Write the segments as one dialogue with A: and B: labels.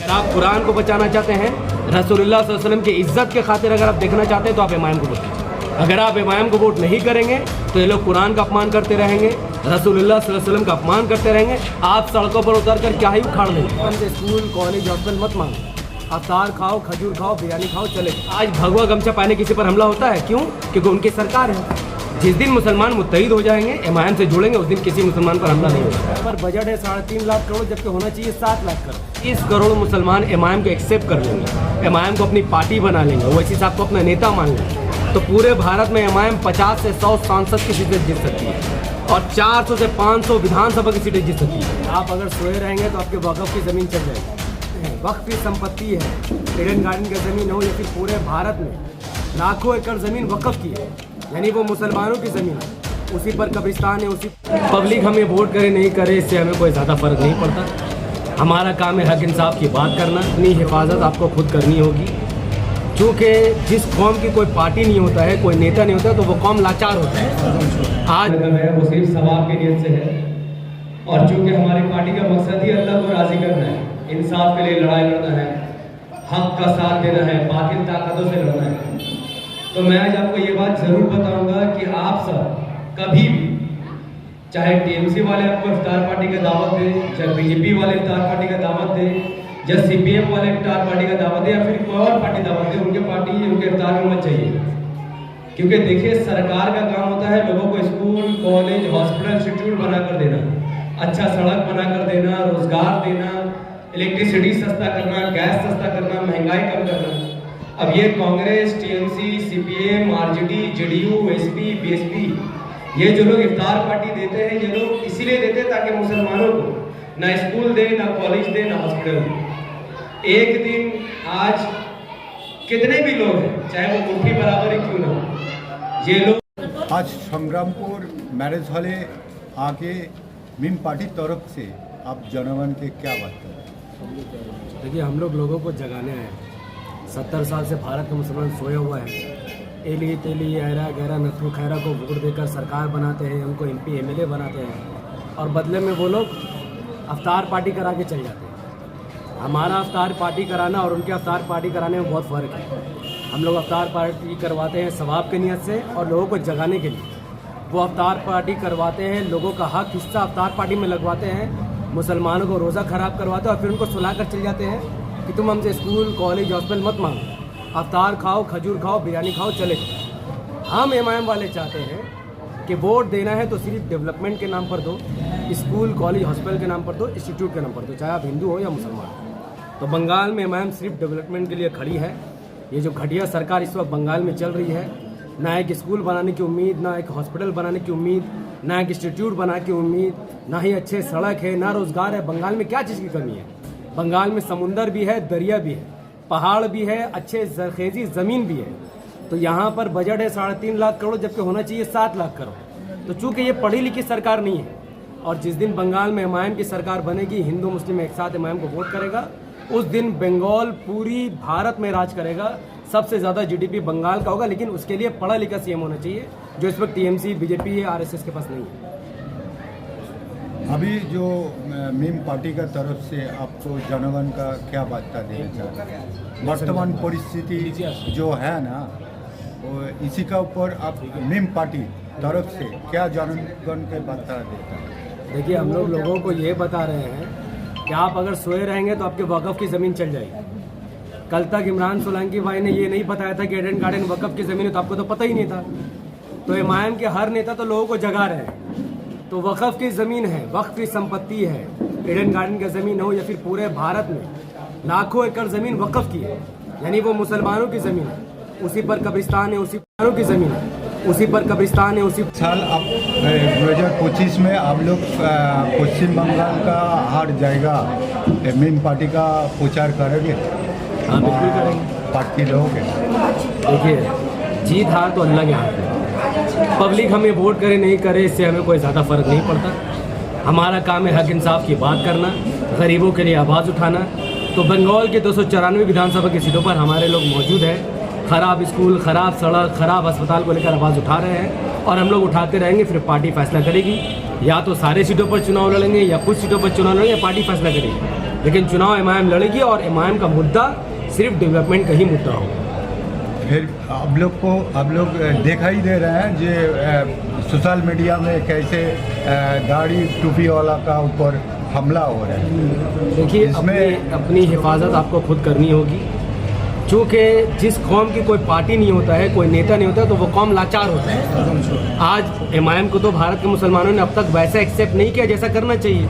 A: अगर आप कुरान को बचाना चाहते हैं, रसूलुल्लाह सल्लल्लाहु अलैहि वसल्लम की इज़्ज़त के खातिर अगर आप देखना चाहते हैं तो आप इमाम को वोट कीजिए। अगर आप इमाम को वोट नहीं करेंगे तो ये लोग कुरान का अपमान करते रहेंगे, रसूलुल्लाह सल्लल्लाहु अलैहि वसल्लम का अपमान करते रहेंगे। आप सड़कों पर उतर कर क्या ही उखाड़ लेंगे। हमसे स्कूल कॉलेज हॉस्पिटल मत मांगो, अफ्तार खाओ, खजूर खाओ, बिरयानी खाओ, चले। आज भगवा गमछा पहने किसी पर हमला होता है, क्यों? क्योंकि उनकी सरकार है। जिस दिन मुसलमान मुत्तहिद हो जाएंगे, इमाम से जुड़ेंगे, उस दिन किसी मुसलमान पर हमला नहीं होगा। पर बजट है 3.5 लाख करोड़, जबकि होना चाहिए 7 लाख करोड़। 30 करोड़ मुसलमान इमाम को एक्सेप्ट कर लेंगे, इमाम को अपनी पार्टी बना लेंगे, वैसे साहब को अपना नेता मान लेंगे, तो पूरे भारत में इमाम 50 से 100 सांसद की सीटें जीत सकती है और 400 से 500 विधानसभा की सीटें जीत सकती है। आप अगर सोए रहेंगे तो आपके वक़्फ़ की ज़मीन चल जाएगी। वक्फ की संपत्ति है, ईडन गार्डन की ज़मीन हो या फिर पूरे भारत में लाखों एकड़ ज़मीन वक़्फ़ की है, यानी वो मुसलमानों की ज़मीन है, उसी पर कब्रिस्तान है। उसी पब्लिक हमें वोट करे नहीं करे, इससे हमें कोई ज़्यादा फ़र्क नहीं पड़ता। हमारा काम है हक इंसाफ की बात करना। अपनी हिफाजत आपको खुद करनी होगी, क्योंकि जिस कौम की कोई पार्टी नहीं होता है, कोई नेता नहीं होता है, तो वो कौम लाचार होता है। आज है वो सिर्फ सवाब की नीयत से है, और चूँकि हमारी पार्टी का मकसद ही अल्लाह को राज़ी करना है, इंसाफ के लिए लड़ाई लड़ना है, हक का साथ देना है, बातिल ताकतों से लड़ना है। तो मैं आज आपको ये बात ज़रूर बताऊंगा कि आप सब कभी भी, चाहे टीएमसी वाले आपको इफ्तार पार्टी का दावत दें, चाहे बीजेपी वाले इफ्तार पार्टी का दावत दें, या सीपीएम वाले इफ्तार पार्टी का दावत दें, या फिर कोई और पार्टी दावत दें, उनके पार्टी उनके इफ्तार में मत चाहिए। क्योंकि देखिए, सरकार का काम होता है लोगों को स्कूल कॉलेज हॉस्पिटल इंस्टीट्यूट बनाकर देना, अच्छा सड़क बनाकर देना, रोजगार देना, इलेक्ट्रिसिटी सस्ता करना, गैस सस्ता करना, महंगाई कम करना। अब ये Congress, TMC, CPM, RJD, JDU, SP, BSP, ये जो लोग इफ्तार पार्टी देते हैं, ये लोग इसीलिए देते हैं ताकि मुसलमानों को ना स्कूल दे, ना कॉलेज दे, ना हॉस्पिटल। एक दिन आज कितने भी लोग हैं, चाहे वो मुट्ठी बराबर ही क्यों ना हो, ये लोग
B: आज संग्रामपुर मैरिज हॉले आके मीम पार्टी तरफ से आप जनगण के क्या बात करें?
A: देखिए, हम लोगों को जगाने आए हैं। 70 साल से भारत का मुसलमान सोया हुआ है। एली तेली ऐरा गहरा नथु खैरा को वोट देकर सरकार बनाते हैं, उनको एमपी एमएलए बनाते हैं, और बदले में वो लोग अफ्तार पार्टी करा के चल जाते हैं। हमारा अफ्तार पार्टी कराना और उनके अफ्तार पार्टी कराने में बहुत फ़र्क है। हम लोग अफ्तार पार्टी करवाते हैं सवाब की नीयत से और लोगों को जगाने के लिए। वो अफ्तार पार्टी करवाते हैं, लोगों का हक हिस्सा अफ्तार पार्टी में लगवाते हैं, मुसलमानों को रोज़ा ख़राब करवाते हैं और फिर उनको सुला कर चल जाते हैं कि तुम हमसे स्कूल कॉलेज हॉस्पिटल मत मांगो, अफ्तार खाओ, खजूर खाओ, बिरयानी खाओ, चले। हम इमाम वाले चाहते हैं कि वोट देना है तो सिर्फ डेवलपमेंट के नाम पर दो, स्कूल कॉलेज हॉस्पिटल के नाम पर दो, इंस्टीट्यूट के नाम पर दो, चाहे आप हिंदू हो या मुसलमान। तो बंगाल में इमाम सिर्फ डेवलपमेंट के लिए खड़ी है। ये जो घटिया सरकार इस वक्त बंगाल में चल रही है, ना एक स्कूल बनाने की उम्मीद, ना एक हॉस्पिटल बनाने की उम्मीद, ना एक इंस्टीट्यूट बनाने की उम्मीद, ना ही अच्छे सड़क है, ना रोज़गार है। बंगाल में क्या चीज़ की कमी है? बंगाल में समुंदर भी है, दरिया भी है, पहाड़ भी है, अच्छे जरखेज़ी ज़मीन भी है। तो यहाँ पर बजट है 3.5 लाख करोड़, जबकि होना चाहिए 7 लाख करोड़। तो चूँकि ये पढ़ी लिखी सरकार नहीं है, और जिस दिन बंगाल में इमाम की सरकार बनेगी, हिंदू मुस्लिम एक साथ इमाम को वोट करेगा, उस दिन बंगाल पूरी भारत में राज करेगा। सबसे ज़्यादा जीडीपी बंगाल का होगा, लेकिन उसके लिए पढ़ा लिखा सीएम होना चाहिए, जो इस वक्त टीएमसी, बीजेपी, आरएसएस के पास नहीं है।
B: अभी जो मीम पार्टी का तरफ से आपको जनगण का क्या वार्ता देना चाहते हैं? वर्तमान परिस्थिति जो है ना, वो इसी का ऊपर आप मीम पार्टी तरफ से क्या जनगण के वार्ता देता है?
A: देखिए, हम लोगों को ये बता रहे हैं कि आप अगर सोए रहेंगे तो आपके वक़्फ़ की ज़मीन चल जाएगी। कल तक इमरान सोलंकी भाई ने ये नहीं बताया था कि ईडन गार्डन वक़्फ़ की ज़मीन है, तो आपको तो पता ही नहीं था। तो इमाम के हर नेता तो लोगों को जगा रहे हैं। तो वक़्फ़ की ज़मीन है, वक़्फ़ की संपत्ति है, ईडन गार्डन की ज़मीन हो या फिर पूरे भारत में लाखों एकड़ ज़मीन वक़्फ़ की है, यानी वो मुसलमानों की ज़मीन है, उसी पर कब्रिस्तान है, उसी की ज़मीन है, उसी पर कब्रिस्तान है। उसी
B: साल आप 2025 में आप लोग पश्चिम बंगाल का हर जगह मीम पार्टी का प्रचार करेंगे?
A: हाँ, बिल्कुल करेंगे।
B: पार्टी लोग
A: देखिए, जीत हार तो अल्लाह के हाथ में। पब्लिक हमें वोट करे नहीं करे, इससे हमें कोई ज़्यादा फ़र्क नहीं पड़ता। हमारा काम है हक इंसाफ की बात करना, गरीबों के लिए आवाज़ उठाना। तो बंगाल के 294 विधानसभा की सीटों पर हमारे लोग मौजूद हैं। ख़राब स्कूल, ख़राब सड़क, ख़राब अस्पताल को लेकर आवाज़ उठा रहे हैं, और हम लोग उठाते रहेंगे। फिर पार्टी फैसला करेगी, या तो सारे सीटों पर चुनाव लड़ेंगे, या कुछ सीटों पर चुनाव लड़ेंगे, या पार्टी फैसला करेगी। लेकिन चुनाव एमआईएम लड़ेगी और एमआईएम का मुद्दा सिर्फ डेवलपमेंट का ही मुद्दा होगा।
B: फिर आप लोग दिखाई दे रहे हैं जो सोशल मीडिया में कैसे दाढ़ी टोपी वाला का ऊपर हमला हो रहा है।
A: देखिए,
B: इसमें
A: अपनी हिफाजत आपको खुद करनी होगी, क्योंकि जिस कौम की कोई पार्टी नहीं होता है, कोई नेता नहीं होता है, तो वो कौम लाचार होता है। आज एमआईएम को तो भारत के मुसलमानों ने अब तक वैसा एक्सेप्ट नहीं किया जैसा करना चाहिए।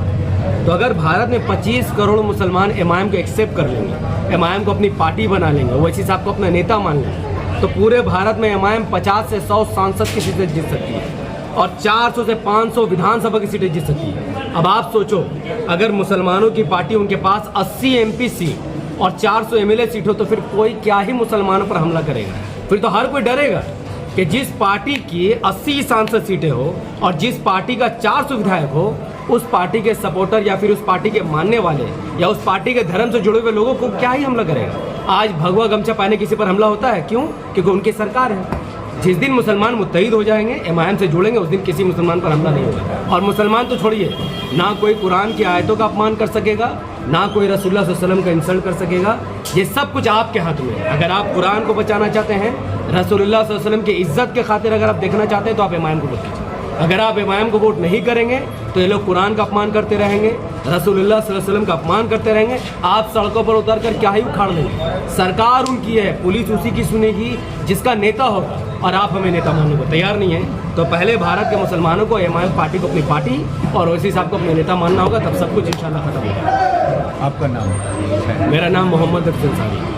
A: तो अगर भारत में 25 करोड़ मुसलमान एमआईएम को एक्सेप्ट कर लेंगे, एमआईएम को अपनी पार्टी बना लेंगे, वैसे साहब को अपना नेता मान लेंगे, तो पूरे भारत में एमआईएम 50 से 100 सांसद की सीटें जीत सकती है और 400 से 500 विधानसभा की सीटें जीत सकती है। अब आप सोचो, अगर मुसलमानों की पार्टी उनके पास 80 MP सीट और 400 MLA सीट हो, तो फिर कोई क्या ही मुसलमानों पर हमला करेगा। फिर तो हर कोई डरेगा कि जिस पार्टी की 80 सांसद सीटें हो और जिस पार्टी का 400 विधायक हो, उस पार्टी के सपोर्टर या फिर उस पार्टी के मानने वाले या उस पार्टी के धर्म से जुड़े हुए लोगों को क्या ही हमला करेगा। आज भगवा गमछा पहने किसी पर हमला होता है, क्यों? क्योंकि उनकी सरकार है। जिस दिन मुसलमान मुत्तहिद हो जाएंगे, एमआईएम से जुड़ेंगे, उस दिन किसी मुसलमान पर हमला नहीं होगा। और मुसलमान तो छोड़िए, ना कोई कुरान की आयतों का अपमान कर सकेगा, ना कोई रसूलुल्लाह सल्लल्लाहु अलैहि वसल्लम का इंसल्ट कर सकेगा। ये सब कुछ आपके हाथ में है। अगर आप कुरान को बचाना चाहते हैं, रसूलुल्लाह सल्लल्लाहु अलैहि वसल्लम की इज्जत के खातिर अगर आप देखना चाहते हैं, तो आप एमआईएम को वोट कीजिए। अगर आप एमआईएम को वोट नहीं करेंगे, तो ये लोग कुरान का अपमान करते रहेंगे, रसूलुल्लाह सल्लल्लाहु अलैहि वसल्लम का अपमान करते रहेंगे। आप सड़कों पर उतर कर क्या ही उखाड़ लेंगे। सरकार उनकी है, पुलिस उसी की सुनेगी जिसका नेता होगा, और आप हमें नेता मानने को तैयार नहीं है। तो पहले भारत के मुसलमानों को एमआईएम पार्टी को अपनी पार्टी और ओवैसी साहब को अपने नेता मानना होगा, तब सब कुछ इंशाल्लाह खत्म होगा।
B: आपका नाम?
A: मेरा नाम मोहम्मद अफजल सारी।